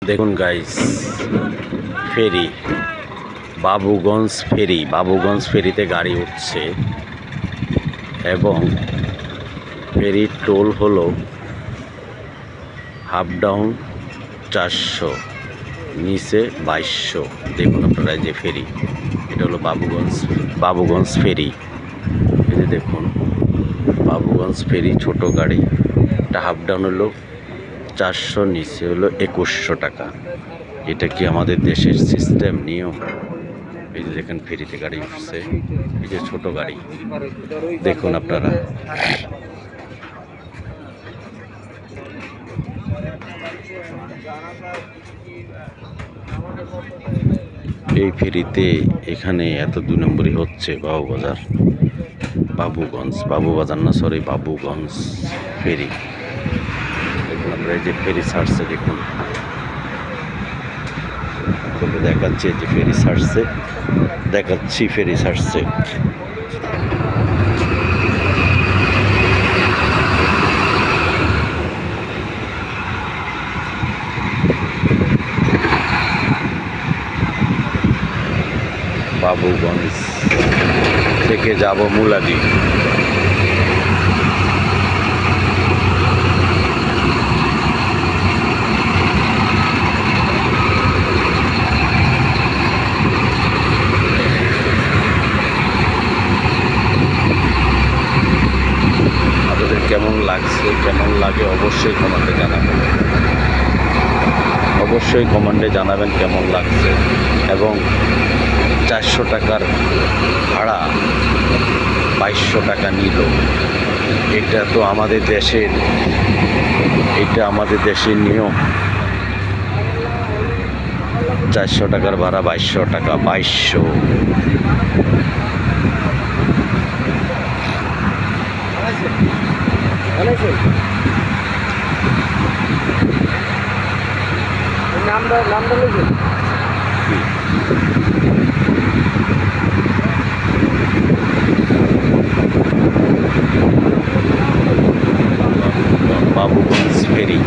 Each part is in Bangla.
দেখুন গাইস, ফেরি বাবুগঞ্জ ফেরিতে গাড়ি উঠছে এবং ফেরির টোল হলো হাফ ডাউন 400, নিচে 2200। দেখুন আপনারা যে ফেরি, এটা হলো বাবুগঞ্জ ফেরি। এই যে দেখুন বাবুগঞ্জ ফেরি, ছোট গাড়ি। এটা হাফ ডাউন হলো 400, নিচে হলো 2100 টাকা। এটা কি আমাদের দেশের সিস্টেম, নিয়ম? এই যে দেখেন ফেরিতে গাড়ি উঠছে, এই যে ছোট গাড়ি দেখুন আপনারা। এই ফেরিতে এখানে এত 2 নম্বরই হচ্ছে বাবুগঞ্জ ফেরি। দেখুন আপনারা এই যে ফেরি ছাড়ছে, দেখুন দেখাচ্ছি যে ফেরি ছাড়ছে, ফেরি ছাড়ছে। বাবুগঞ্জ থেকে যাব মুলাদি। আপনাদের কেমন লাগছে, কেমন লাগে অবশ্যই কমেন্টে জানাবেন কেমন লাগছে। এবং 400 টাকার ভাড়া 2200 টাকা নিল। এটা তো আমাদের দেশের নিয়ম। 400 টাকার ভাড়া 2200 টাকা। 2200। নামটা লিখুন। বাবুগঞ্জ ফেরি।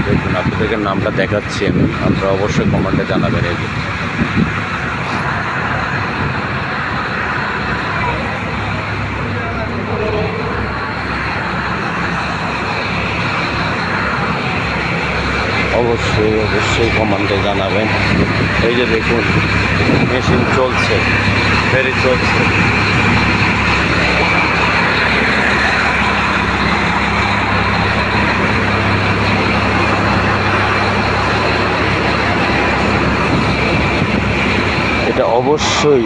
দেখুন আপনাদেরকে নামটা দেখাচ্ছি আমি, আপনারা অবশ্যই কমেন্টে জানাবেন। এই যে অবশ্যই কমেন্টে জানাবেন। এই যে দেখুন মেশিন চলছে, ফেরি চলছে। এটা অবশ্যই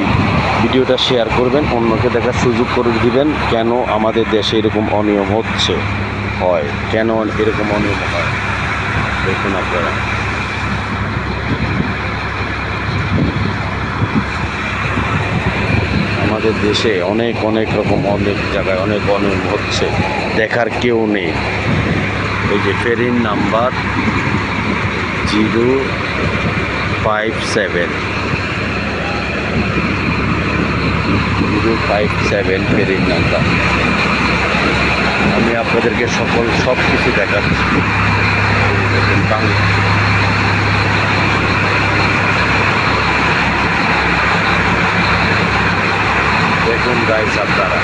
ভিডিওটা শেয়ার করবেন, অন্যকে দেখার সুযোগ করে দিবেন। কেন আমাদের দেশে এরকম অনিয়ম হয়, কেন এরকম অনিয়ম হয় দেখুন আপনারা। আমাদের দেশে অনেক রকম, অনেক জায়গায় অনেক অনিয়ম হচ্ছে, দেখার কেউ নেই। এই যে ফেরির নাম্বার 057 ফেরির নাম্বার। আমি আপনাদেরকে সব কিছু দেখাচ্ছি। দেখুন গাইস আপনারা।